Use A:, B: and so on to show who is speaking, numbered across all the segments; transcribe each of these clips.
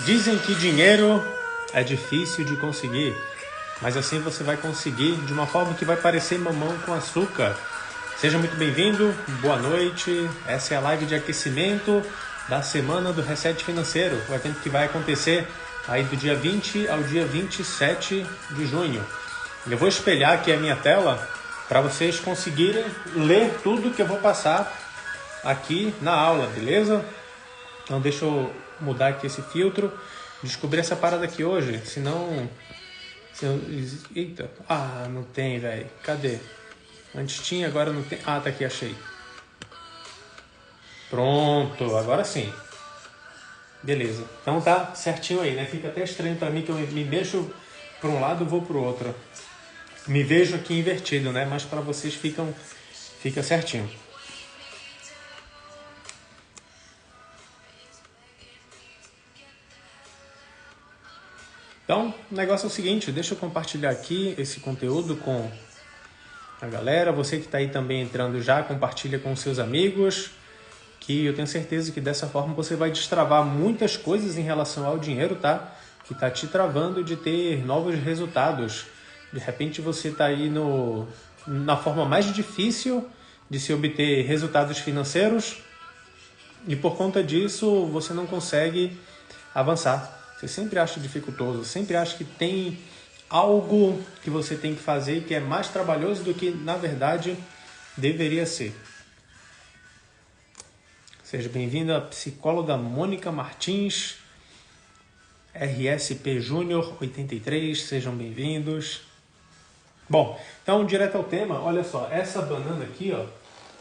A: Dizem que dinheiro é difícil de conseguir, mas assim você vai conseguir de uma forma que vai parecer mamão com açúcar. Seja muito bem-vindo, boa noite. Essa é a live de aquecimento da semana do Reset Financeiro, o evento que vai acontecer aí do dia 20 ao dia 27 de junho. Eu vou espelhar aqui a minha tela para vocês conseguirem ler tudo que eu vou passar aqui na aula, beleza? Então deixa eu mudar aqui esse filtro. Descobri essa parada aqui hoje, senão... Eita, não tem, velho. Cadê? Antes tinha, agora não tem. Tá aqui, achei. Pronto, agora sim. Beleza. Então tá certinho aí, né? Fica até estranho pra mim que eu me mexo para um lado e vou pro outro. Me vejo aqui invertido, né? Mas para vocês fica certinho. Então, o negócio é o seguinte, deixa eu compartilhar aqui esse conteúdo com a galera. Você que está aí também entrando já, compartilha com seus amigos, que eu tenho certeza que dessa forma você vai destravar muitas coisas em relação ao dinheiro, tá? Que está te travando de ter novos resultados. De repente você está aí na forma mais difícil de se obter resultados financeiros e por conta disso você não consegue avançar. Você sempre acha dificultoso, sempre acha que tem algo que você tem que fazer que é mais trabalhoso do que, na verdade, deveria ser. Seja bem-vinda a psicóloga Mônica Martins, RSP Júnior 83, sejam bem-vindos. Bom, então, direto ao tema, olha só, essa banana aqui, ó,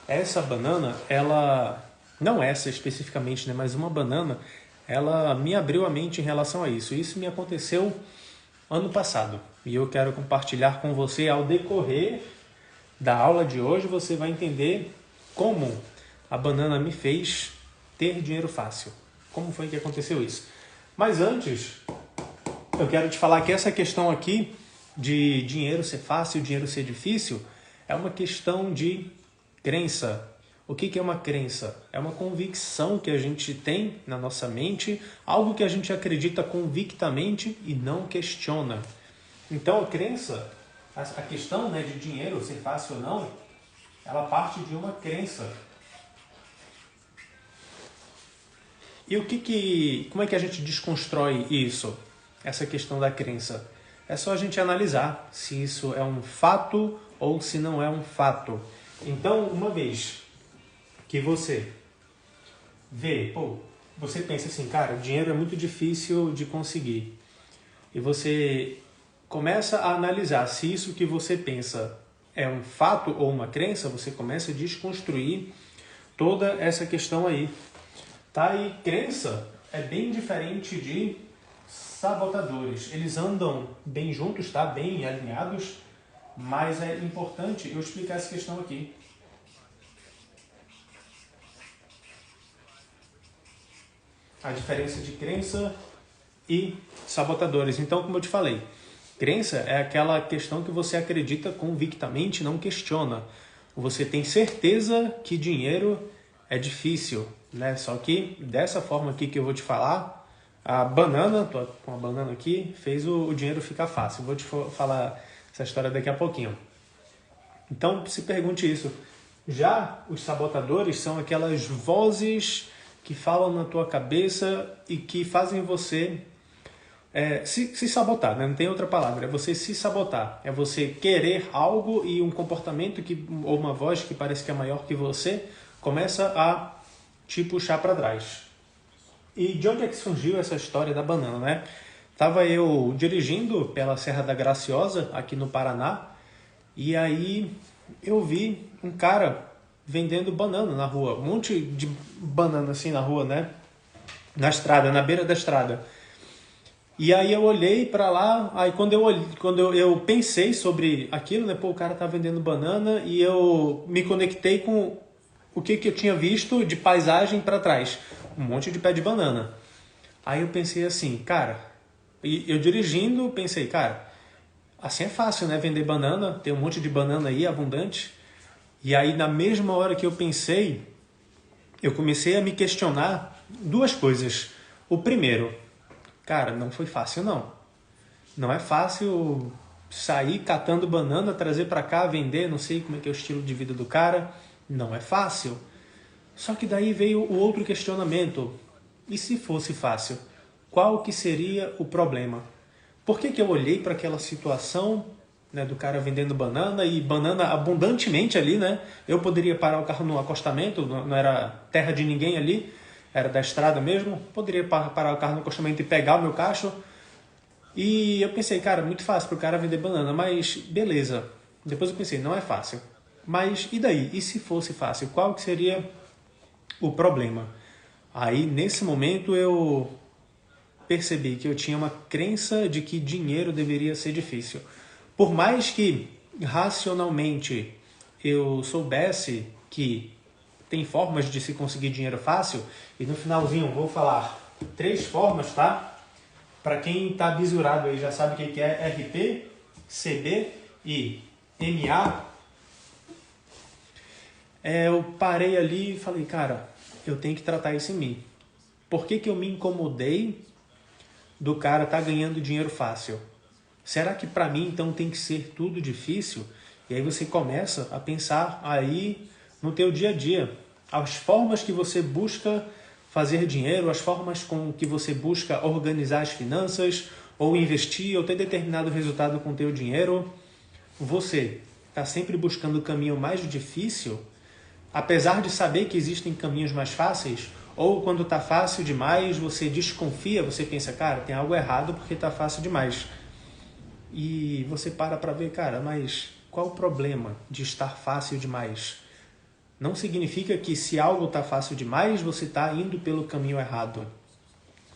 A: essa banana, ela, não essa especificamente, né, mas uma banana, ela me abriu a mente em relação a isso. Isso me aconteceu ano passado e eu quero compartilhar com você ao decorrer da aula de hoje. Você vai entender como a banana me fez ter dinheiro fácil. Como foi que aconteceu isso? Mas antes, eu quero te falar que essa questão aqui de dinheiro ser fácil, dinheiro ser difícil, é uma questão de crença. O que é uma crença? É uma convicção que a gente tem na nossa mente, algo que a gente acredita convictamente e não questiona. Então a crença, a questão, né, de dinheiro ser fácil ou não, ela parte de uma crença. E como é que a gente desconstrói isso? Essa questão da crença? É só a gente analisar se isso é um fato ou se não é um fato. Então, uma vez que você vê, você pensa assim, cara, o dinheiro é muito difícil de conseguir. E você começa a analisar se isso que você pensa é um fato ou uma crença, você começa a desconstruir toda essa questão aí. Tá? E crença é bem diferente de sabotadores. Eles andam bem juntos, tá? Bem alinhados, mas é importante eu explicar essa questão aqui. A diferença de crença e sabotadores. Então, como eu te falei, crença é aquela questão que você acredita convictamente, não questiona. Você tem certeza que dinheiro é difícil, né? Só que dessa forma aqui que eu vou te falar, a banana, tô com a banana aqui, fez o dinheiro ficar fácil. Eu vou te falar essa história daqui a pouquinho. Então, se pergunte isso. Já os sabotadores são aquelas vozes que falam na tua cabeça e que fazem você se sabotar, né? Não tem outra palavra, é você se sabotar, é você querer algo e um comportamento ou uma voz que parece que é maior que você começa a te puxar para trás. E de onde é que surgiu essa história da banana, né? Tava eu dirigindo pela Serra da Graciosa, aqui no Paraná, e aí eu vi um cara vendendo banana na rua, um monte de banana assim na rua, né? Na estrada, na beira da estrada. E aí eu olhei para lá, aí quando eu pensei sobre aquilo, né? O cara tá vendendo banana e eu me conectei com o que eu tinha visto de paisagem para trás, um monte de pé de banana. Aí eu pensei assim, cara, e eu dirigindo, pensei, cara, assim é fácil, né? Vender banana, tem um monte de banana aí abundante. E aí, na mesma hora que eu pensei, eu comecei a me questionar duas coisas. O primeiro, cara, não foi fácil não. Não é fácil sair catando banana, trazer para cá, vender, não sei como é que é o estilo de vida do cara. Não é fácil. Só que daí veio o outro questionamento. E se fosse fácil? Qual que seria o problema? Por que eu olhei para aquela situação, né, do cara vendendo banana e banana abundantemente ali, né? Eu poderia parar o carro no acostamento, não era terra de ninguém ali, era da estrada mesmo. Poderia parar o carro no acostamento e pegar o meu cacho. E eu pensei, cara, muito fácil para o cara vender banana, mas beleza. Depois eu pensei, não é fácil. Mas e daí? E se fosse fácil? Qual que seria o problema? Aí, nesse momento, eu percebi que eu tinha uma crença de que dinheiro deveria ser difícil. Por mais que, racionalmente, eu soubesse que tem formas de se conseguir dinheiro fácil, e no finalzinho vou falar 3 formas, tá? Para quem está bisurado aí, já sabe o que é RP, CB e MA. Eu parei ali e falei, cara, eu tenho que tratar isso em mim. Por que eu me incomodei do cara estar ganhando dinheiro fácil? Será que para mim então tem que ser tudo difícil? E aí você começa a pensar aí no teu dia a dia. As formas que você busca fazer dinheiro, as formas com que você busca organizar as finanças, ou investir, ou ter determinado resultado com o teu dinheiro. Você está sempre buscando o caminho mais difícil, apesar de saber que existem caminhos mais fáceis, ou quando está fácil demais, você desconfia, você pensa, cara, tem algo errado porque está fácil demais. E você para ver, cara, mas qual o problema de estar fácil demais? Não significa que se algo está fácil demais, você está indo pelo caminho errado.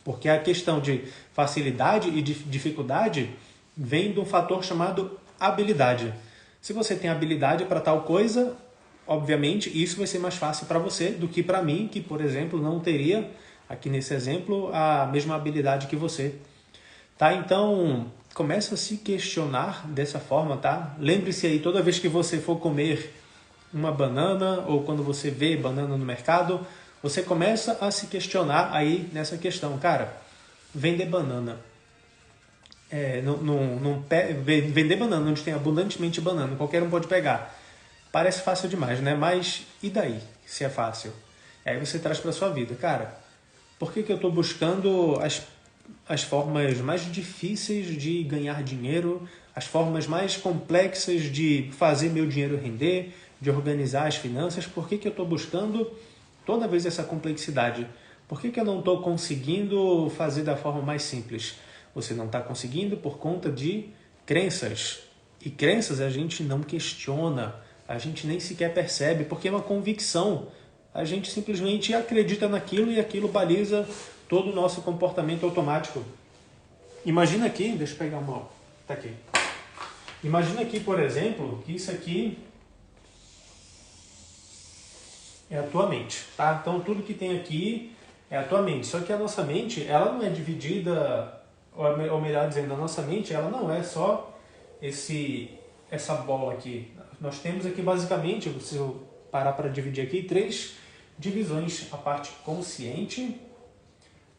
A: Porque a questão de facilidade e de dificuldade vem de um fator chamado habilidade. Se você tem habilidade para tal coisa, obviamente isso vai ser mais fácil para você do que para mim, que, por exemplo, não teria, aqui nesse exemplo, a mesma habilidade que você. Tá? Então, começa a se questionar dessa forma, tá? Lembre-se aí, toda vez que você for comer uma banana, ou quando você vê banana no mercado, você começa a se questionar aí nessa questão. Cara, vender banana. Vender banana onde tem abundantemente banana, qualquer um pode pegar. Parece fácil demais, né? Mas e daí, se é fácil? Aí você traz para sua vida. Cara, por que eu estou buscando as formas mais difíceis de ganhar dinheiro, as formas mais complexas de fazer meu dinheiro render, de organizar as finanças? Por que eu estou buscando toda vez essa complexidade? Por que eu não estou conseguindo fazer da forma mais simples? Você não está conseguindo por conta de crenças. E crenças a gente não questiona, a gente nem sequer percebe, porque é uma convicção. A gente simplesmente acredita naquilo e aquilo baliza todo o nosso comportamento automático. Imagina aqui, deixa eu pegar uma... Tá aqui. Imagina aqui, por exemplo, que isso aqui é a tua mente, tá? Então tudo que tem aqui é a tua mente. Só que a nossa mente, ela não é dividida, ou melhor dizendo, a nossa mente, ela não é só essa bola aqui. Nós temos aqui basicamente, se eu parar para dividir aqui, 3 divisões: a parte consciente,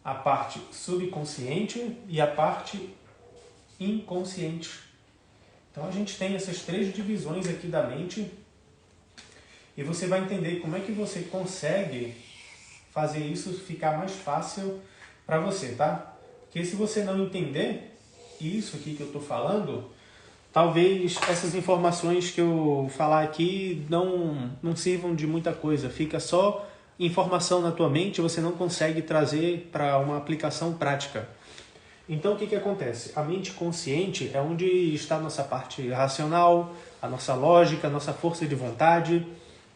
A: a parte subconsciente e a parte inconsciente. Então a gente tem essas 3 divisões aqui da mente. E você vai entender como é que você consegue fazer isso ficar mais fácil para você, tá? Porque se você não entender isso aqui que eu estou falando, talvez essas informações que eu falar aqui não sirvam de muita coisa. Fica só informação na tua mente, você não consegue trazer para uma aplicação prática. Então o que acontece? A mente consciente é onde está a nossa parte racional, a nossa lógica, a nossa força de vontade.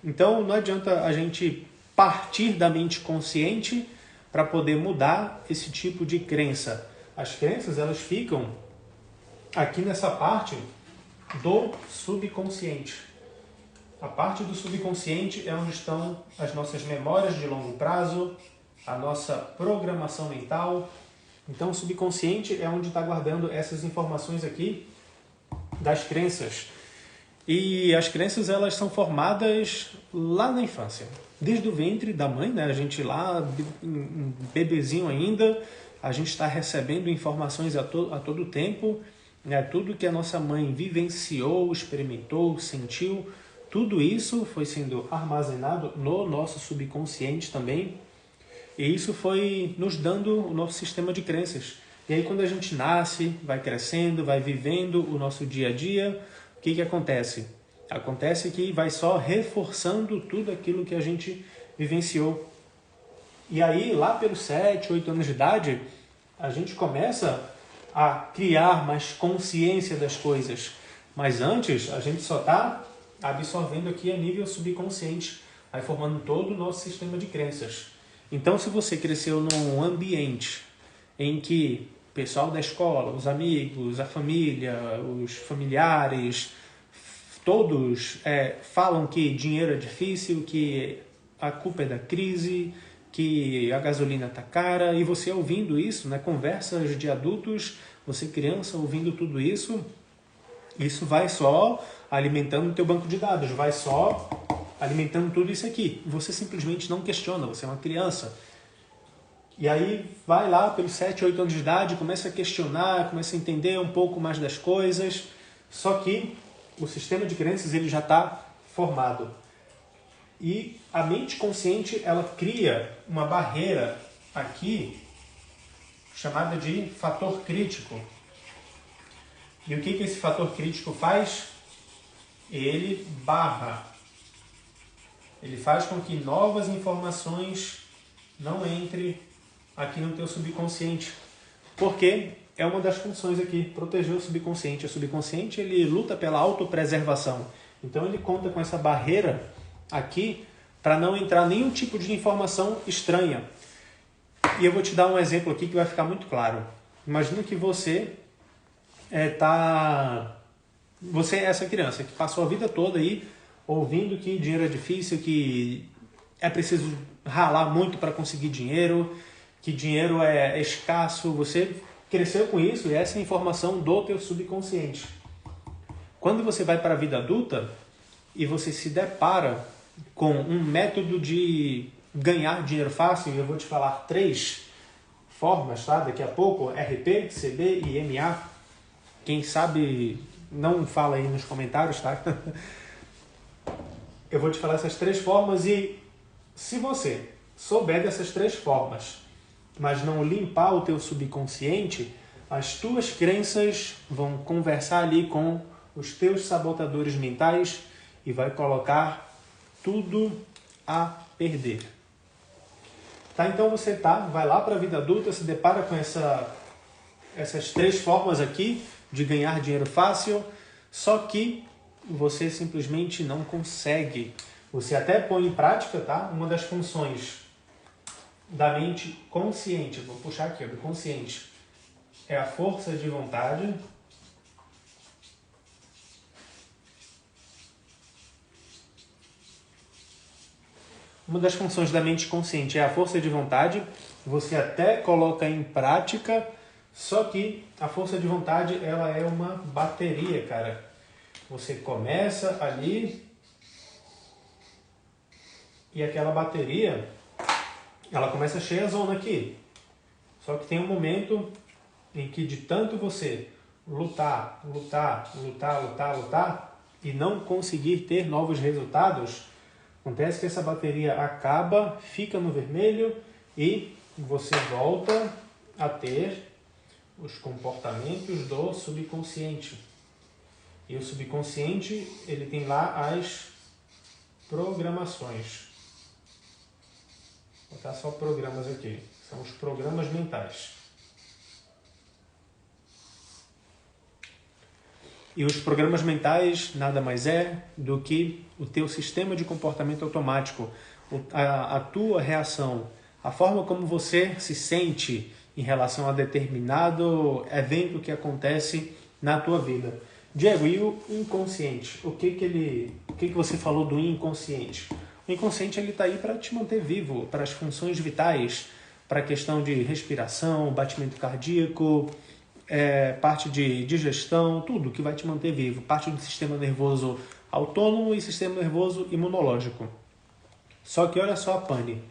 A: Então não adianta a gente partir da mente consciente para poder mudar esse tipo de crença. As crenças, elas ficam aqui nessa parte do subconsciente. A parte do subconsciente é onde estão as nossas memórias de longo prazo, a nossa programação mental. Então o subconsciente é onde está guardando essas informações aqui das crenças. E as crenças, elas são formadas lá na infância. Desde o ventre da mãe, né? A gente lá, um bebezinho ainda, a gente está recebendo informações a todo tempo, né? Tudo que a nossa mãe vivenciou, experimentou, sentiu, tudo isso foi sendo armazenado no nosso subconsciente também. E isso foi nos dando o nosso sistema de crenças. E aí quando a gente nasce, vai crescendo, vai vivendo o nosso dia a dia, o que acontece? Acontece que vai só reforçando tudo aquilo que a gente vivenciou. E aí, lá pelos 7, 8 anos de idade, a gente começa a criar mais consciência das coisas. Mas antes, a gente só está absorvendo aqui a nível subconsciente, vai formando todo o nosso sistema de crenças. Então, se você cresceu num ambiente em que o pessoal da escola, os amigos, a família, os familiares, todos falam que dinheiro é difícil, que a culpa é da crise, que a gasolina está cara, e você ouvindo isso, né, conversas de adultos, você criança ouvindo tudo isso, isso vai só alimentando o teu banco de dados, vai só alimentando tudo isso aqui. Você simplesmente não questiona, você é uma criança. E aí vai lá pelos 7, 8 anos de idade, começa a questionar, começa a entender um pouco mais das coisas, só que o sistema de crenças ele já está formado. E a mente consciente ela cria uma barreira aqui chamada de fator crítico. E o que esse fator crítico faz? Ele barra. Ele faz com que novas informações não entrem aqui no teu subconsciente. Porque é uma das funções aqui, proteger o subconsciente. O subconsciente ele luta pela autopreservação. Então ele conta com essa barreira aqui para não entrar nenhum tipo de informação estranha. E eu vou te dar um exemplo aqui que vai ficar muito claro. Imagina que você você é essa criança que passou a vida toda aí ouvindo que dinheiro é difícil, que é preciso ralar muito para conseguir dinheiro, que dinheiro é escasso. Você cresceu com isso e essa é a informação do teu subconsciente. Quando você vai para a vida adulta e você se depara com um método de ganhar dinheiro fácil, eu vou te falar 3 formas, tá? Daqui a pouco, RP, CB e MA. Quem sabe não fala aí nos comentários, tá? Eu vou te falar essas 3 formas e se você souber dessas 3 formas, mas não limpar o teu subconsciente, as tuas crenças vão conversar ali com os teus sabotadores mentais e vai colocar tudo a perder. Tá? Então você vai lá para a vida adulta, se depara com essas 3 formas aqui de ganhar dinheiro fácil, só que você simplesmente não consegue. Você até põe em prática, tá? Uma das funções da mente consciente, vou puxar aqui, do consciente, é a força de vontade. Uma das funções da mente consciente é a força de vontade. Você até coloca em prática, só que a força de vontade ela é uma bateria, cara. Você começa ali e aquela bateria ela começa cheia a zona aqui. Só que tem um momento em que de tanto você lutar e não conseguir ter novos resultados, acontece que essa bateria acaba, fica no vermelho e você volta a ter os comportamentos do subconsciente. E o subconsciente, ele tem lá as programações. Vou botar só programas aqui. São os programas mentais. E os programas mentais nada mais é do que o teu sistema de comportamento automático, a tua reação, a forma como você se sente em relação a determinado evento que acontece na tua vida. Diego, e o inconsciente? O que você falou do inconsciente? O inconsciente está aí para te manter vivo, para as funções vitais, para a questão de respiração, batimento cardíaco, parte de digestão, tudo que vai te manter vivo, parte do sistema nervoso autônomo e sistema nervoso imunológico. Só que olha só a pane.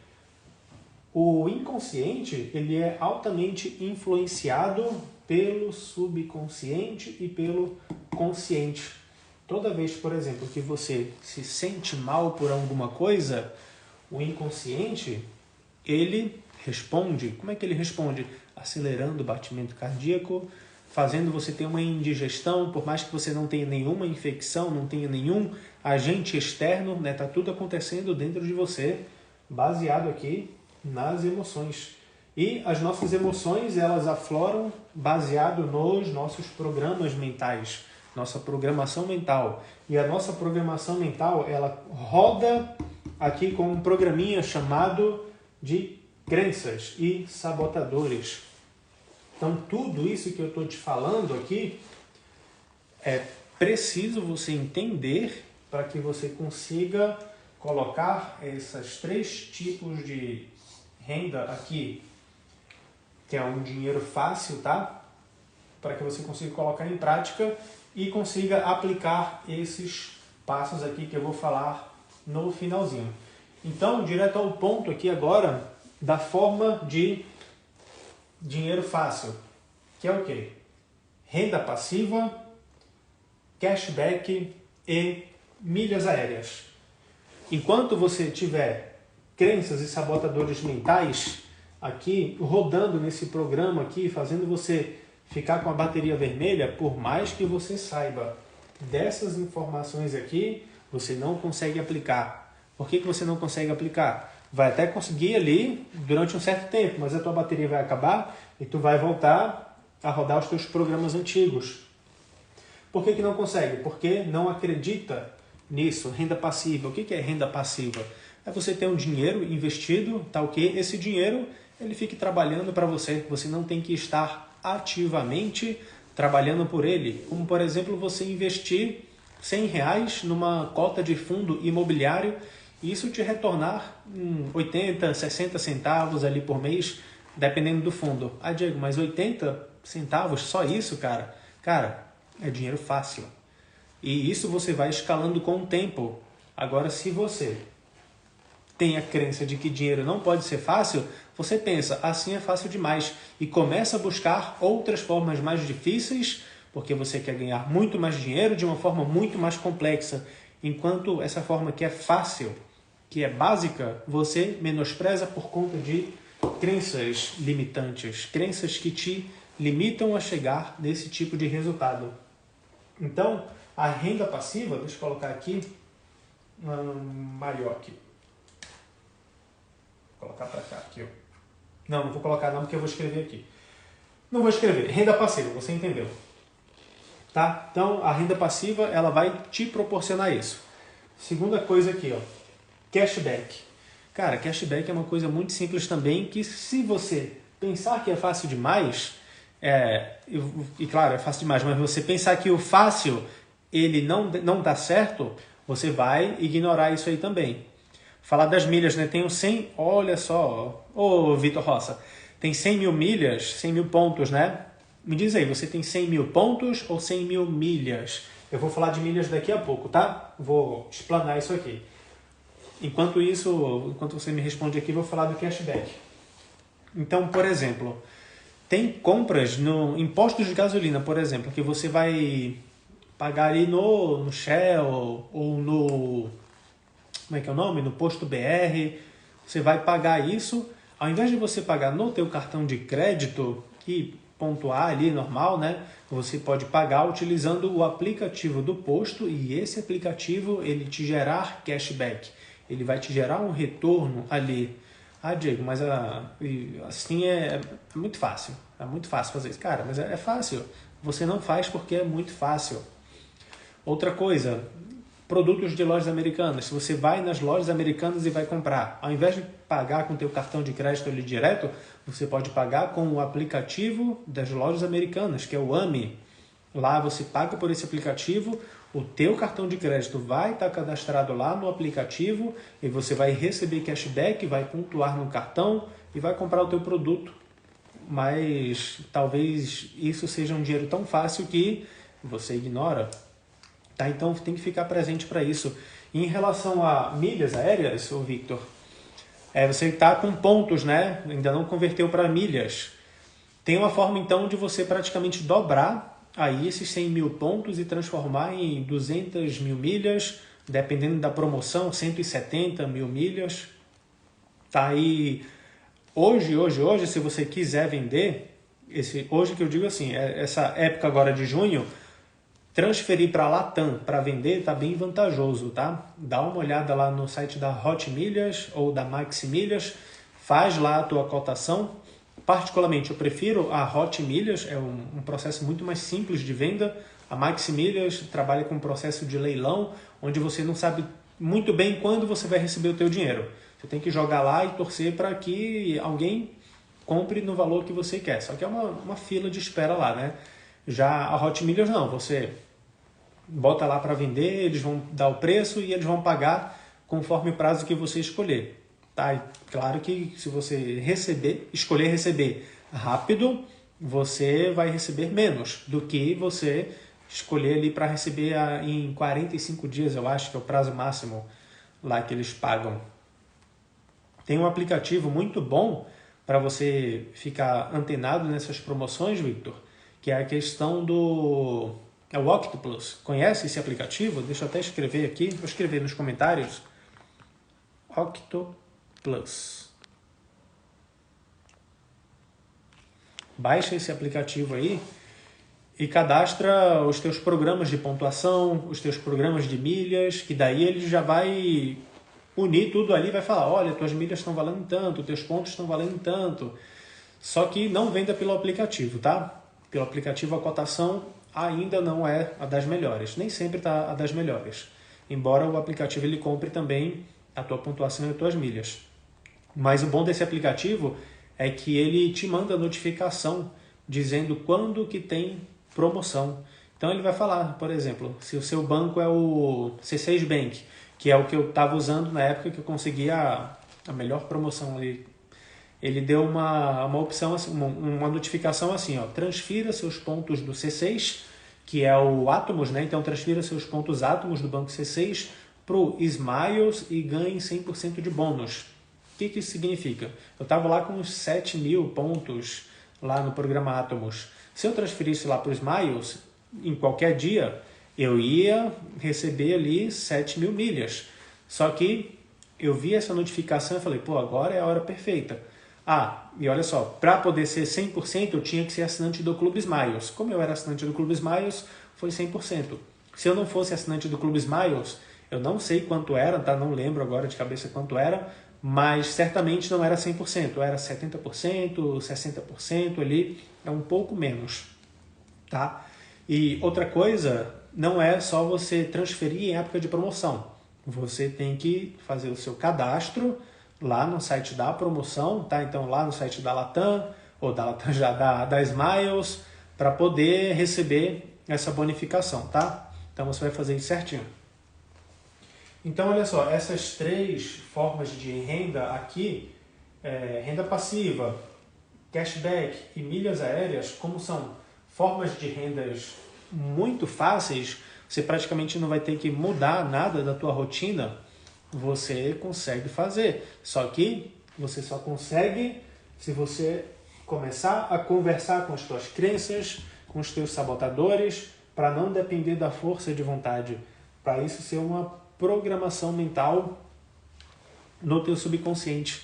A: O inconsciente, ele é altamente influenciado pelo subconsciente e pelo consciente. Toda vez, por exemplo, que você se sente mal por alguma coisa, o inconsciente, ele responde. Como é que ele responde? Acelerando o batimento cardíaco, fazendo você ter uma indigestão, por mais que você não tenha nenhuma infecção, não tenha nenhum agente externo, né? Tá tudo acontecendo dentro de você, baseado aqui nas emoções. E as nossas emoções, elas afloram baseado nos nossos programas mentais, nossa programação mental. E a nossa programação mental, ela roda aqui com um programinha chamado de crenças e sabotadores. Então, tudo isso que eu estou te falando aqui é preciso você entender para que você consiga colocar esses 3 tipos de renda aqui, que é um dinheiro fácil, tá? Para que você consiga colocar em prática e consiga aplicar esses passos aqui que eu vou falar no finalzinho. Então, direto ao ponto aqui agora da forma de dinheiro fácil, que é o quê? Renda passiva, cashback e milhas aéreas. Enquanto você tiver crenças e sabotadores mentais aqui rodando nesse programa aqui, fazendo você ficar com a bateria vermelha, por mais que você saiba dessas informações aqui, você não consegue aplicar. Por que você não consegue aplicar? Vai até conseguir ali durante um certo tempo, mas a tua bateria vai acabar e tu vai voltar a rodar os teus programas antigos. Por que não consegue? Porque não acredita nisso. Renda passiva. O que é renda passiva? É você ter um dinheiro investido, tal que esse dinheiro ele fique trabalhando para você. Você não tem que estar ativamente trabalhando por ele. Como, por exemplo, você investir R$100 numa cota de fundo imobiliário e isso te retornar 80, 60 centavos ali por mês, dependendo do fundo. Ah, Diego, mas 80 centavos, só isso, cara? Cara, é dinheiro fácil. E isso você vai escalando com o tempo. Agora, se você tem a crença de que dinheiro não pode ser fácil, você pensa, assim é fácil demais. E começa a buscar outras formas mais difíceis, porque você quer ganhar muito mais dinheiro de uma forma muito mais complexa. Enquanto essa forma que é fácil, que é básica, você menospreza por conta de crenças limitantes, crenças que te limitam a chegar nesse tipo de resultado. Então, a renda passiva, deixa eu colocar aqui, maior aqui. Vou colocar para cá, aqui, ó. Não vou colocar não, porque eu vou escrever aqui. Não vou escrever, renda passiva, você entendeu. Tá? Então, a renda passiva, ela vai te proporcionar isso. Segunda coisa aqui, ó, cashback. Cara, cashback é uma coisa muito simples também, que se você pensar que é fácil demais, e claro, é fácil demais, mas você pensar que o fácil, ele não dá certo, você vai ignorar isso aí também. Falar das milhas, né? Tenho 100, olha só, ô Vitor Roça, tem 100 mil milhas, 100 mil pontos, né? Me diz aí, você tem 100 mil pontos ou 100 mil milhas? Eu vou falar de milhas daqui a pouco, tá? Vou explanar isso aqui. Enquanto você me responde aqui, vou falar do cashback. Então, por exemplo, tem compras em postos de gasolina, por exemplo, que você vai pagar ali no Shell ou no... Como é que é o nome? No posto BR. Você vai pagar isso. Ao invés de você pagar no teu cartão de crédito e pontuar ali normal, né? Você pode pagar utilizando o aplicativo do posto e esse aplicativo ele te gerar cashback. Ele vai te gerar um retorno ali. Ah, Diego, mas assim é muito fácil. É muito fácil fazer isso. Cara, mas é fácil. Você não faz porque é muito fácil. Outra coisa, produtos de lojas americanas. Se você vai nas lojas americanas e vai comprar, ao invés de pagar com o teu cartão de crédito ali direto, você pode pagar com o aplicativo das lojas americanas, que é o AMI. Lá você paga por esse aplicativo, o teu cartão de crédito vai estar cadastrado lá no aplicativo e você vai receber cashback, vai pontuar no cartão e vai comprar o teu produto. mas talvez isso seja um dinheiro tão fácil que você ignora. Tá? Então tem que ficar presente para isso. E em relação a milhas aéreas, ô Victor, você está com pontos, né? Ainda não converteu para milhas. Tem uma forma então de você praticamente dobrar aí esses 100 mil pontos e transformar em 200 mil milhas, dependendo da promoção, 170 mil milhas. Tá aí. Hoje, se você quiser vender, hoje que eu digo assim, essa época agora de junho, transferir para a Latam para vender está bem vantajoso, tá? Dá uma olhada lá no site da Hot Milhas ou da Maxi Milhas, faz lá a tua cotação. Particularmente, eu prefiro a Hot Milhas, é um processo muito mais simples de venda. A Maxi Milhas trabalha com um processo de leilão, onde você não sabe muito bem quando você vai receber o teu dinheiro. Você tem que jogar lá e torcer para que alguém compre no valor que você quer. Só que é uma fila de espera lá, né? Já a Hot Milhas não, você bota lá para vender, eles vão dar o preço e eles vão pagar conforme o prazo que você escolher. Tá? E claro que se você escolher receber rápido, você vai receber menos do que você escolher ali para receber em 45 dias, eu acho que é o prazo máximo lá que eles pagam. Tem um aplicativo muito bom para você ficar antenado nessas promoções, Victor, que é a questão do... É o Octopus. Conhece esse aplicativo? Deixa eu até escrever aqui. Vou escrever nos comentários. Octopus. Baixa esse aplicativo aí e cadastra os teus programas de pontuação, os teus programas de milhas, que daí ele já vai unir tudo ali e vai falar, olha, tuas milhas estão valendo tanto, teus pontos estão valendo tanto. Só que não venda pelo aplicativo, tá? Pelo aplicativo a cotação ainda não é a das melhores. Nem sempre está a das melhores. Embora o aplicativo ele compre também a tua pontuação e as tuas milhas. Mas o bom desse aplicativo é que ele te manda notificação dizendo quando que tem promoção. Então ele vai falar, por exemplo, se o seu banco é o C6 Bank, que é o que eu estava usando na época que eu consegui a melhor promoção ali. Ele deu uma opção, uma notificação assim, ó, transfira seus pontos do C6, que é o Atomos, né? Então transfira seus pontos Atomos do banco C6 para o Smiles e ganhe 100% de bônus. O que isso significa? Eu estava lá com uns 7 mil pontos lá no programa Atomos. Se eu transferisse lá para o Smiles, em qualquer dia, eu ia receber ali 7 mil milhas. Só que eu vi essa notificação e falei, pô, agora é a hora perfeita. E olha só, para poder ser 100%, eu tinha que ser assinante do Clube Smiles. Como eu era assinante do Clube Smiles, foi 100%. Se eu não fosse assinante do Clube Smiles, eu não sei quanto era, tá? Não lembro agora de cabeça quanto era, mas certamente não era 100%, era 70%, 60% ali, é um pouco menos, tá? E outra coisa, não é só você transferir em época de promoção. Você tem que fazer o seu cadastro lá no site da promoção, tá? Então lá no site da Latam, ou da Latam já da Smiles, para poder receber essa bonificação, tá? Então você vai fazer isso certinho. Então olha só, essas 3 formas de renda aqui, renda passiva, cashback e milhas aéreas, como são formas de rendas muito fáceis, você praticamente não vai ter que mudar nada da tua rotina, você consegue fazer. Só que você só consegue se você começar a conversar com as tuas crenças, com os teus sabotadores, para não depender da força de vontade. Para isso ser uma programação mental no teu subconsciente.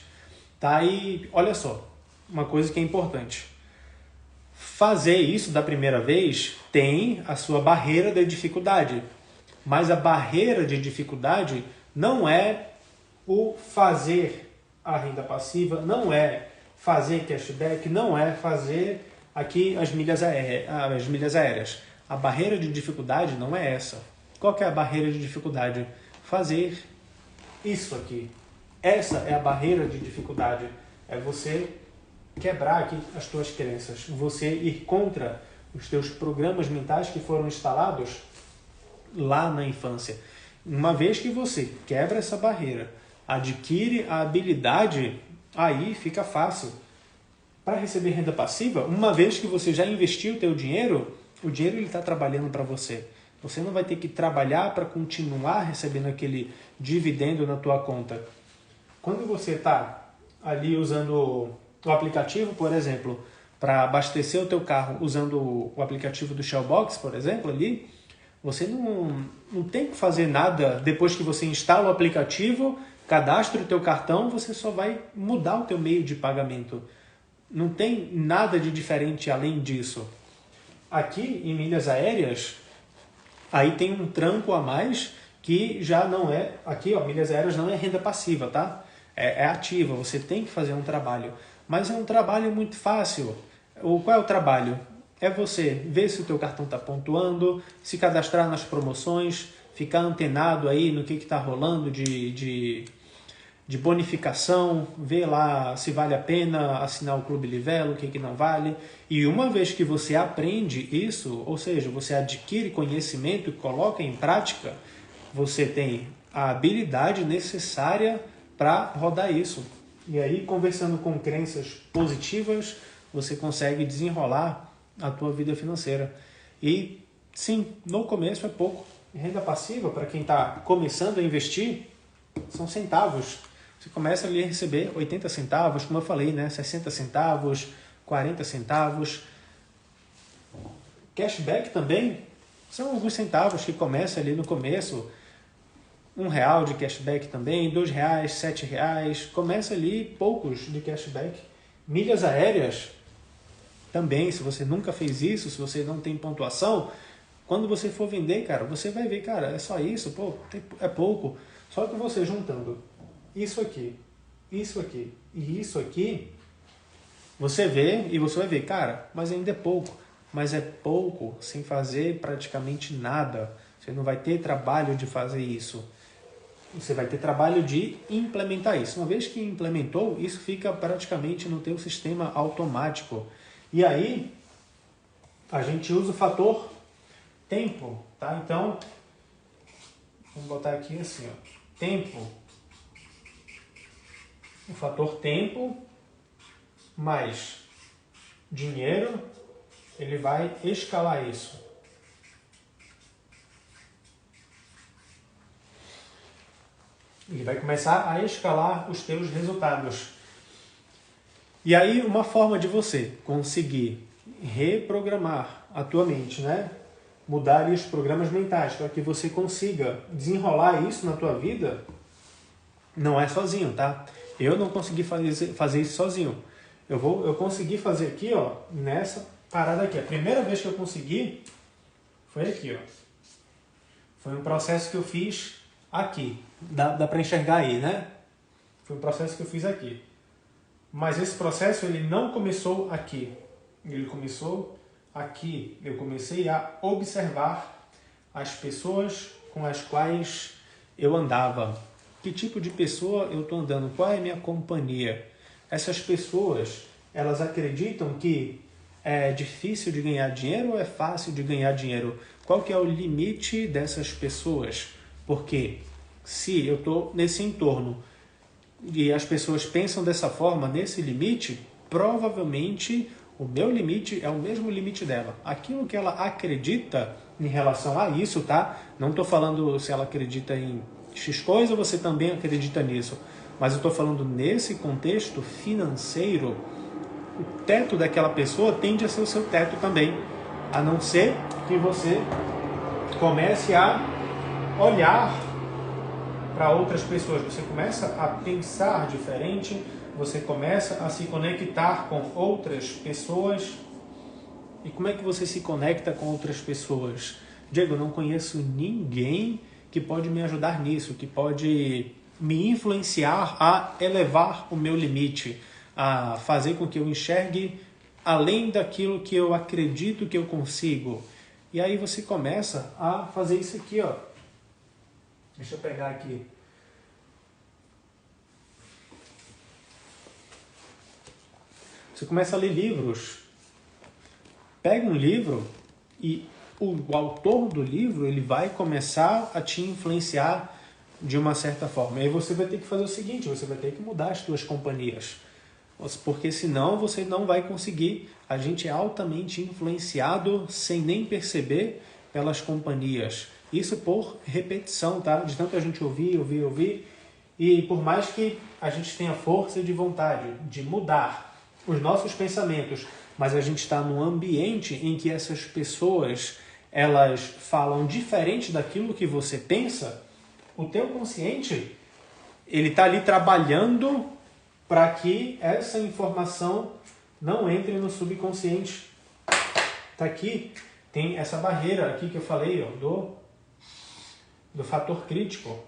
A: Tá? E olha só, uma coisa que é importante. Fazer isso da primeira vez tem a sua barreira de dificuldade. Mas a barreira de dificuldade não é o fazer a renda passiva, não é fazer cashback, não é fazer aqui as milhas aéreas. A barreira de dificuldade não é essa. Qual que é a barreira de dificuldade? Fazer isso aqui. Essa é a barreira de dificuldade. É você quebrar aqui as tuas crenças. Você ir contra os teus programas mentais que foram instalados lá na infância. Uma vez que você quebra essa barreira, adquire a habilidade, aí fica fácil. para receber renda passiva, uma vez que você já investiu o teu dinheiro, o dinheiro está trabalhando para você. Você não vai ter que trabalhar para continuar recebendo aquele dividendo na tua conta. Quando você está ali usando o aplicativo, por exemplo, para abastecer o teu carro usando o aplicativo do Shellbox, por exemplo, ali, você não tem que fazer nada depois que você instala o aplicativo, cadastra o teu cartão, você só vai mudar o teu meio de pagamento. Não tem nada de diferente além disso. Aqui em milhas aéreas, aí tem um tranco a mais que já não é... Aqui, ó, milhas aéreas não é renda passiva, tá? É ativa, você tem que fazer um trabalho. Mas é um trabalho muito fácil. Qual é o trabalho? É você ver se o teu cartão está pontuando, se cadastrar nas promoções, ficar antenado aí no que está rolando de bonificação, ver lá se vale a pena assinar o Clube Livelo, o que não vale. E uma vez que você aprende isso, ou seja, você adquire conhecimento e coloca em prática, você tem a habilidade necessária para rodar isso. E aí, conversando com crenças positivas, você consegue desenrolar a tua vida financeira. E sim, no começo é pouco. Renda passiva, para quem está começando a investir, são centavos. Você começa ali a receber 80 centavos, como eu falei, né? 60 centavos, 40 centavos. Cashback também são alguns centavos que começa ali no começo. R$1 de cashback também, R$2, R$7. Começa ali poucos de cashback. Milhas aéreas também, se você nunca fez isso, se você não tem pontuação, quando você for vender, cara, você vai ver, cara, é só isso, pô, é pouco. Só que você juntando isso aqui e isso aqui, você vê e você vai ver, cara, mas ainda é pouco. Mas é pouco sem fazer praticamente nada. Você não vai ter trabalho de fazer isso. Você vai ter trabalho de implementar isso. Uma vez que implementou, isso fica praticamente no teu sistema automático. E aí, a gente usa o fator tempo, tá? Então, vamos botar aqui assim, ó. Tempo. O fator tempo mais dinheiro, ele vai escalar isso. Ele vai começar a escalar os teus resultados. E aí, uma forma de você conseguir reprogramar a tua mente, né? Mudar ali os programas mentais para que você consiga desenrolar isso na tua vida, não é sozinho, tá? Eu não consegui fazer isso sozinho. Eu consegui fazer aqui, ó, nessa parada aqui. A primeira vez que eu consegui foi aqui, ó. Foi um processo que eu fiz aqui. Dá para enxergar aí, né? Foi um processo que eu fiz aqui. Mas esse processo, ele não começou aqui. Ele começou aqui. Eu comecei a observar as pessoas com as quais eu andava. Que tipo de pessoa eu estou andando? Qual é a minha companhia? Essas pessoas, elas acreditam que é difícil de ganhar dinheiro ou é fácil de ganhar dinheiro? Qual que é o limite dessas pessoas? Porque se eu estou nesse entorno e as pessoas pensam dessa forma, nesse limite, provavelmente o meu limite é o mesmo limite dela. Aquilo que ela acredita em relação a isso, tá? Não estou falando se ela acredita em X coisa, você também acredita nisso. Mas eu estou falando nesse contexto financeiro, o teto daquela pessoa tende a ser o seu teto também. A não ser que você comece a olhar para outras pessoas. Você começa a pensar diferente, você começa a se conectar com outras pessoas. E como é que você se conecta com outras pessoas? Diego, eu não conheço ninguém que pode me ajudar nisso, que pode me influenciar a elevar o meu limite, a fazer com que eu enxergue além daquilo que eu acredito que eu consigo. E aí você começa a fazer isso aqui, ó. Deixa eu pegar aqui. Você começa a ler livros. Pega um livro e o autor do livro, ele vai começar a te influenciar de uma certa forma. E aí você vai ter que fazer o seguinte, você vai ter que mudar as suas companhias. porque senão você não vai conseguir. A gente é altamente influenciado sem nem perceber pelas companhias. Isso por repetição, tá? De tanto a gente ouvir. E por mais que a gente tenha força de vontade de mudar os nossos pensamentos, mas a gente está num ambiente em que essas pessoas elas falam diferente daquilo que você pensa, o teu consciente ele está ali trabalhando para que essa informação não entre no subconsciente. Tá aqui, tem essa barreira aqui que eu falei, ó, do fator crítico.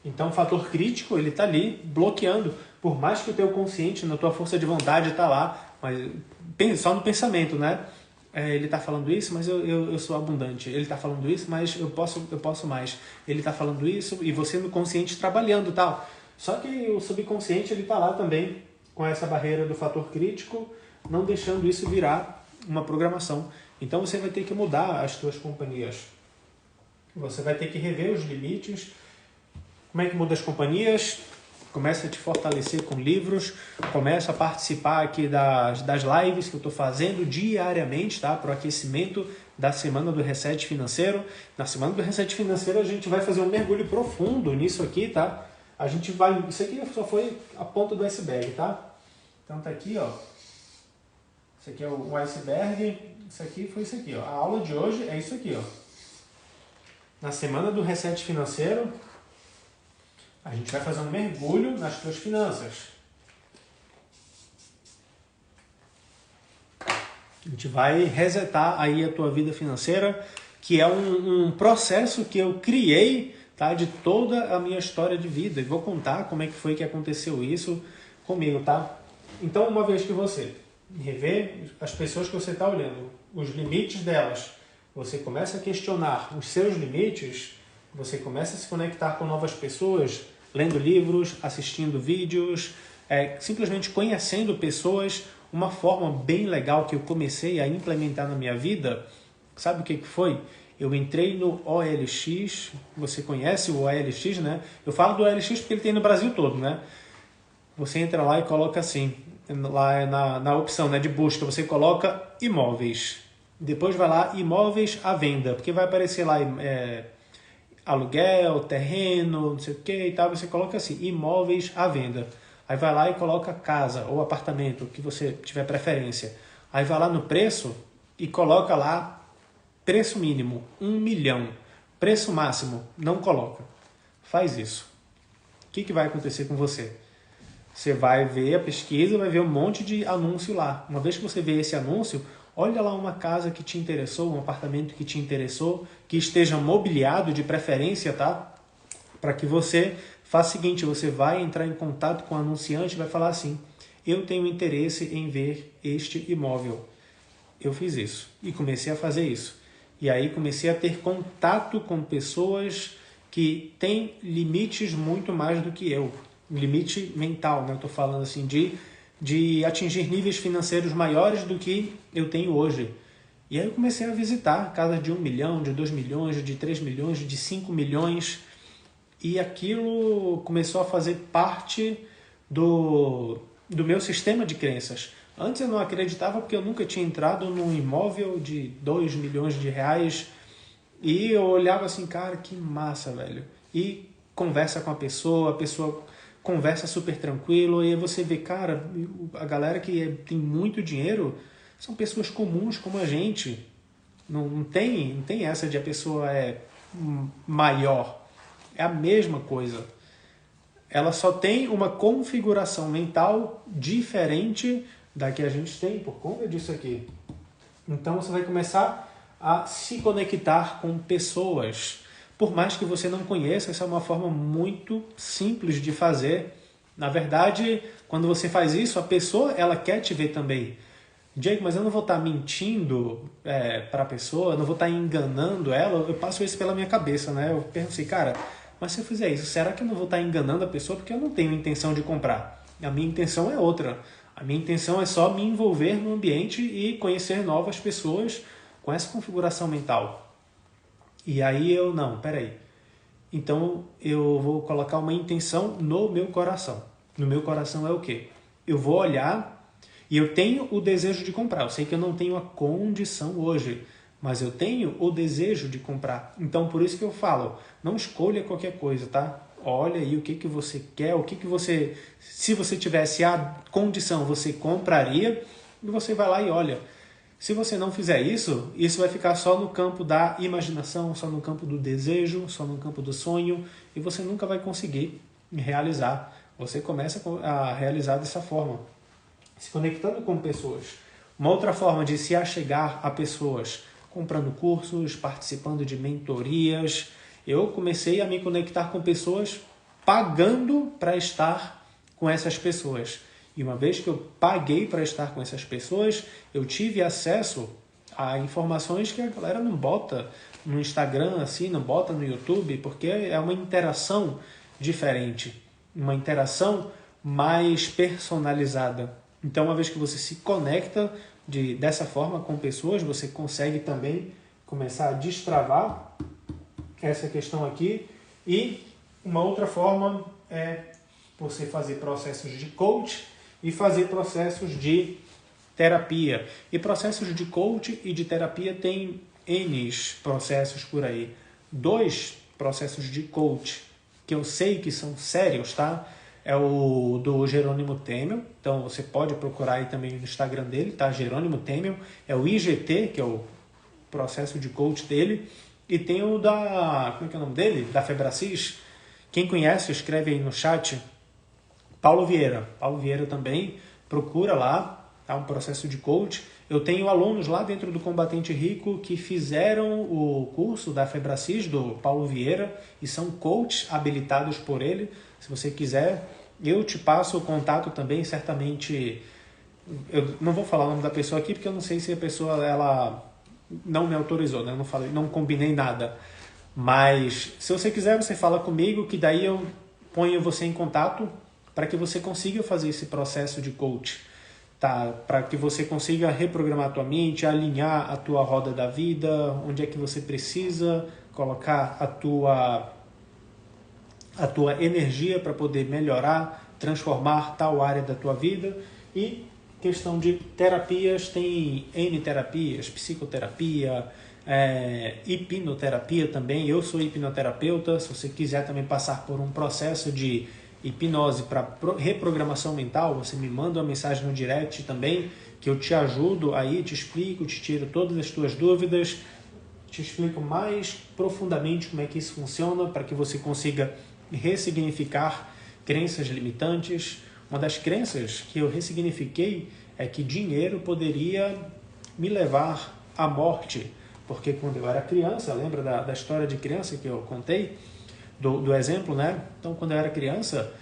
A: Então o fator crítico ele está ali bloqueando. Por mais que o teu consciente, na tua força de vontade está lá, mas só no pensamento, né? Ele está falando isso, mas eu sou abundante. Ele está falando isso, mas eu posso mais. Ele está falando isso e você no consciente trabalhando e tal. Só que o subconsciente ele está lá também com essa barreira do fator crítico, não deixando isso virar uma programação. Então você vai ter que mudar as tuas companhias. Você vai ter que rever os limites. Como é que muda as companhias? Começa a te fortalecer com livros, começa a participar aqui das lives que eu estou fazendo diariamente, tá? Para o aquecimento da Semana do Reset Financeiro. Na Semana do Reset Financeiro a gente vai fazer um mergulho profundo nisso aqui, tá? A gente vai... Isso aqui só foi a ponta do iceberg, tá? Então tá aqui, ó. Isso aqui é o iceberg, isso aqui foi isso aqui, ó. A aula de hoje é isso aqui, ó. Na Semana do Reset Financeiro, a gente vai fazer um mergulho nas tuas finanças. A gente vai resetar aí a tua vida financeira, que é um processo que eu criei, tá, de toda a minha história de vida. E vou contar como é que foi que aconteceu isso comigo, tá? Então, uma vez que você rever as pessoas que você está olhando, os limites delas, você começa a questionar os seus limites, você começa a se conectar com novas pessoas, lendo livros, assistindo vídeos, simplesmente conhecendo pessoas. Uma forma bem legal que eu comecei a implementar na minha vida, sabe o que foi? Eu entrei no OLX, você conhece o OLX, né? Eu falo do OLX porque ele tem no Brasil todo, né? Você entra lá e coloca assim, lá na opção, né, de busca, você coloca imóveis. Depois vai lá, imóveis à venda, porque vai aparecer lá aluguel, terreno, não sei o que e tal. Você coloca assim, imóveis à venda. Aí vai lá e coloca casa ou apartamento, que você tiver preferência. Aí vai lá no preço e coloca lá preço mínimo, 1 milhão. Preço máximo, não coloca. Faz isso. O que vai acontecer com você? Você vai ver a pesquisa, vai ver um monte de anúncio lá. Uma vez que você vê esse anúncio, olha lá uma casa que te interessou, um apartamento que te interessou, que esteja mobiliado de preferência, tá? Para que você faça o seguinte, você vai entrar em contato com o anunciante e vai falar assim, eu tenho interesse em ver este imóvel. Eu fiz isso e comecei a fazer isso. E aí comecei a ter contato com pessoas que têm limites muito mais do que eu. Limite mental, né? Eu estou falando assim de atingir níveis financeiros maiores do que eu tenho hoje. E aí eu comecei a visitar casas de 1 milhão, de 2 milhões, de 3 milhões, de 5 milhões. E aquilo começou a fazer parte do meu sistema de crenças. Antes eu não acreditava porque eu nunca tinha entrado num imóvel de 2 milhões de reais. E eu olhava assim, cara, que massa, velho. E conversa com a pessoa conversa super tranquilo, e aí você vê, cara, a galera que tem muito dinheiro são pessoas comuns como a gente. Não tem essa de a pessoa é maior. É a mesma coisa. Ela só tem uma configuração mental diferente da que a gente tem por conta disso aqui. Então você vai começar a se conectar com pessoas. Por mais que você não conheça, essa é uma forma muito simples de fazer. Na verdade, quando você faz isso, a pessoa ela quer te ver também. Jake, mas eu não vou estar mentindo para a pessoa, eu não vou estar enganando ela. Eu passo isso pela minha cabeça, né? Eu penso assim, cara, mas se eu fizer isso, será que eu não vou estar enganando a pessoa? Porque eu não tenho intenção de comprar. A minha intenção é outra. A minha intenção é só me envolver no ambiente e conhecer novas pessoas com essa configuração mental. E aí peraí. então eu vou colocar uma intenção no meu coração. No meu coração é o quê? Eu vou olhar e eu tenho o desejo de comprar. Eu sei que eu não tenho a condição hoje, mas eu tenho o desejo de comprar. Então, por isso que eu falo, não escolha qualquer coisa, tá? Olha aí o que você quer, o que você... Se você tivesse a condição, você compraria, e você vai lá e olha. Se você não fizer isso, isso vai ficar só no campo da imaginação, só no campo do desejo, só no campo do sonho, e você nunca vai conseguir realizar. Você começa a realizar dessa forma, se conectando com pessoas. Uma outra forma de se achegar a pessoas, comprando cursos, participando de mentorias. Eu comecei a me conectar com pessoas pagando para estar com essas pessoas. E uma vez que eu paguei para estar com essas pessoas, eu tive acesso a informações que a galera não bota no Instagram, assim, não bota no YouTube, porque é uma interação diferente, uma interação mais personalizada. Então, uma vez que você se conecta dessa forma com pessoas, você consegue também começar a destravar essa questão aqui. E uma outra forma é você fazer processos de coach e fazer processos de terapia. E processos de coach e de terapia tem N processos por aí. 2 processos de coach que eu sei que são sérios, tá? É o do Jerônimo Temel, então você pode procurar aí também no Instagram dele, tá? Jerônimo Temel, é o IGT, que é o processo de coach dele, e tem o da, como é que é o nome dele? Da Febracis. Quem conhece, escreve aí no chat. Paulo Vieira também, procura lá, tá? Um processo de coach. Eu tenho alunos lá dentro do Combatente Rico que fizeram o curso da Febracis, do Paulo Vieira, e são coaches habilitados por ele. Se você quiser, eu te passo o contato também, certamente. Eu não vou falar o nome da pessoa aqui, porque eu não sei se a pessoa ela não me autorizou, né? Eu não falei, não combinei nada. Mas se você quiser, você fala comigo, que daí eu ponho você em contato para que você consiga fazer esse processo de coach, tá? Para que você consiga reprogramar a tua mente, alinhar a tua roda da vida, onde é que você precisa colocar a tua energia para poder melhorar, transformar tal área da tua vida. E questão de terapias, tem N terapias, psicoterapia, hipnoterapia também. Eu sou hipnoterapeuta. Se você quiser também passar por um processo de hipnose para reprogramação mental, você me manda uma mensagem no direct também, que eu te ajudo aí, te explico, te tiro todas as tuas dúvidas, te explico mais profundamente como é que isso funciona, para que você consiga ressignificar crenças limitantes. Uma das crenças que eu ressignifiquei é que dinheiro poderia me levar à morte, porque quando eu era criança, lembra da história de criança que eu contei, do exemplo, né? Então, quando eu era criança,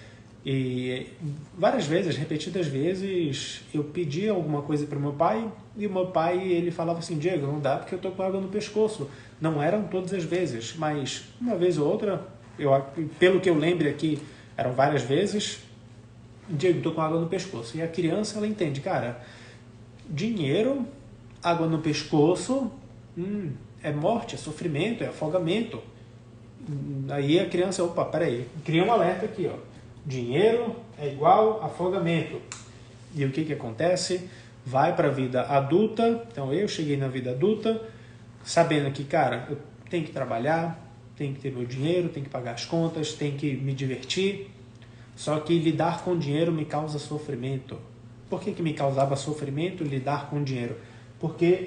A: e várias vezes, repetidas vezes, eu pedia alguma coisa para o meu pai, e o meu pai, ele falava assim: Diego, não dá porque eu estou com água no pescoço. Não eram todas as vezes, mas uma vez ou outra, pelo que eu lembro aqui, eram várias vezes. Diego, estou com água no pescoço. E a criança, ela entende, cara, dinheiro, água no pescoço, é morte, é sofrimento, é afogamento. Aí a criança, opa, peraí, cria um alerta aqui, ó. Dinheiro é igual afogamento. E o que acontece? Vai para a vida adulta. Então eu cheguei na vida adulta sabendo que, cara, eu tenho que trabalhar, tenho que ter meu dinheiro, tenho que pagar as contas, tenho que me divertir. Só que lidar com dinheiro me causa sofrimento. Por que me causava sofrimento lidar com dinheiro? Porque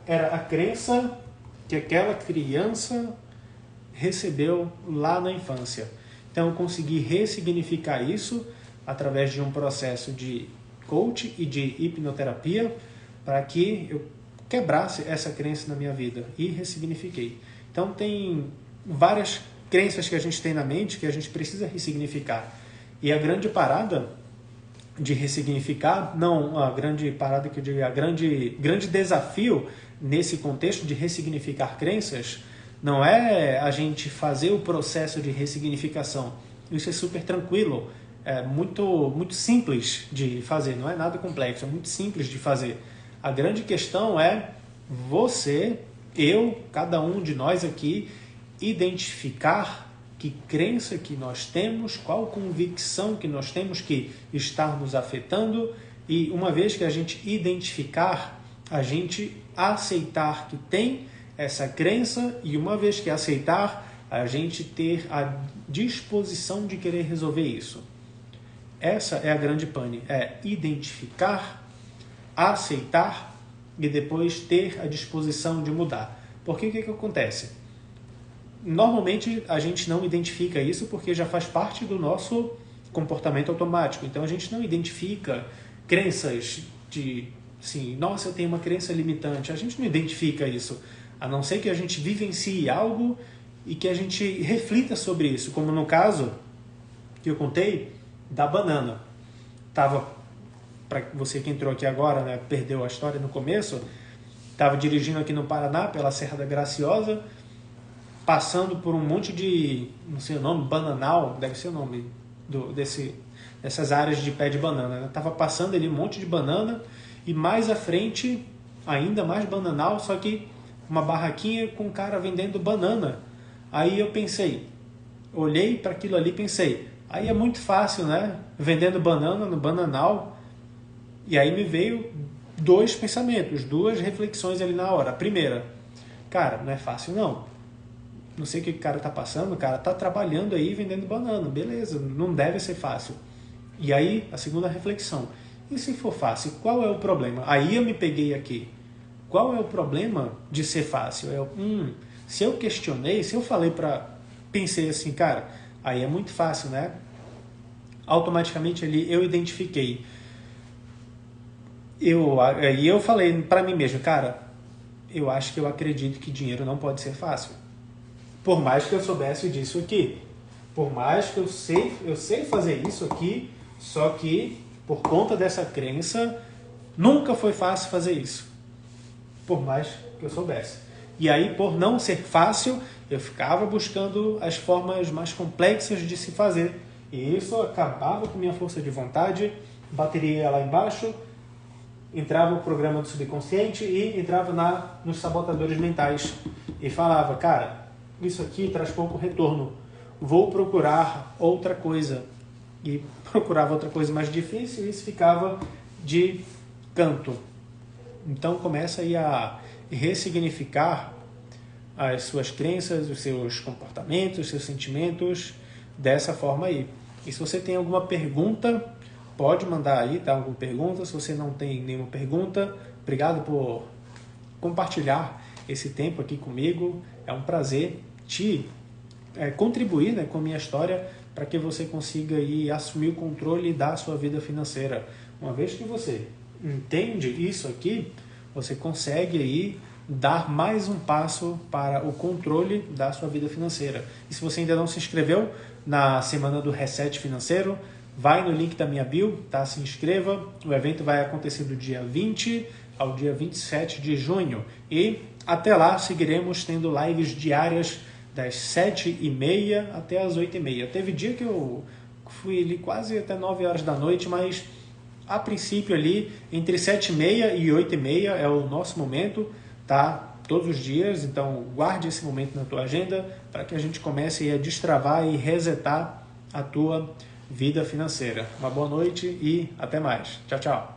A: era a crença que aquela criança recebeu lá na infância. Então eu consegui ressignificar isso através de um processo de coach e de hipnoterapia para que eu quebrasse essa crença na minha vida e ressignifiquei. Então tem várias crenças que a gente tem na mente que a gente precisa ressignificar. E a grande parada de ressignificar, não a grande parada que eu digo, grande desafio nesse contexto de ressignificar crenças, não é a gente fazer o processo de ressignificação. Isso é super tranquilo, é muito simples de fazer, não é nada complexo, é muito simples de fazer. A grande questão é você, eu, cada um de nós aqui, identificar que crença que nós temos, qual convicção que nós temos que está nos afetando, e uma vez que a gente identificar, a gente aceitar que tem essa crença, e uma vez que aceitar, a gente ter a disposição de querer resolver isso. Essa é a grande pane, é identificar, aceitar e depois ter a disposição de mudar. Porque o que acontece? Normalmente a gente não identifica isso porque já faz parte do nosso comportamento automático. Então a gente não identifica crenças de, assim, nossa, eu tenho uma crença limitante. A gente não identifica isso, a não ser que a gente vivencie algo e que a gente reflita sobre isso. Como no caso que eu contei da banana. Para você que entrou aqui agora, né, perdeu a história no começo, estava dirigindo aqui no Paraná, pela Serra da Graciosa, passando por um monte de, não sei o nome, bananal, deve ser o nome dessas áreas de pé de banana. Estava passando ali um monte de banana e mais à frente, ainda mais bananal, só que uma barraquinha com um cara vendendo banana. Aí eu pensei, olhei para aquilo ali e pensei, aí é muito fácil, né? Vendendo banana no bananal. E aí me veio dois pensamentos, duas reflexões ali na hora. A primeira, cara, não é fácil não. Não sei o que o cara tá passando, o cara tá trabalhando aí vendendo banana, beleza, não deve ser fácil. E aí, a segunda reflexão, e se for fácil, qual é o problema? Aí eu me peguei aqui, qual é o problema de ser fácil? Se eu questionei, se eu pensei assim, cara, aí é muito fácil, né? Automaticamente ali eu identifiquei. Aí eu falei para mim mesmo, cara, eu acho que eu acredito que dinheiro não pode ser fácil. Por mais que eu soubesse disso aqui. Por mais que eu sei fazer isso aqui, só que por conta dessa crença, nunca foi fácil fazer isso. Por mais que eu soubesse. E aí, por não ser fácil, eu ficava buscando as formas mais complexas de se fazer. E isso acabava com minha força de vontade, bateria lá embaixo, entrava o programa do subconsciente e entrava nos sabotadores mentais. E falava, cara, isso aqui traz pouco retorno. Vou procurar outra coisa. E procurava outra coisa mais difícil e isso ficava de canto. Então começa aí a ressignificar as suas crenças, os seus comportamentos, os seus sentimentos dessa forma aí. E se você tem alguma pergunta, pode mandar aí, tá? Alguma pergunta. Se você não tem nenhuma pergunta, obrigado por compartilhar esse tempo aqui comigo. É um prazer te contribuir, né, com a minha história para que você consiga aí assumir o controle da sua vida financeira. Uma vez que você entende isso aqui, você consegue aí dar mais um passo para o controle da sua vida financeira. E se você ainda não se inscreveu na semana do Reset Financeiro, vai no link da minha bio, tá? Se inscreva. O evento vai acontecer do dia 20 ao dia 27 de junho. E até lá seguiremos tendo lives diárias das 7h30 até as 8h30. Teve dia que eu fui ali quase até 9 horas da noite, mas a princípio ali entre 7h30 e 8h30 é o nosso momento, tá? Todos os dias, então guarde esse momento na tua agenda para que a gente comece a destravar e resetar a tua vida financeira. Uma boa noite e até mais. Tchau, tchau.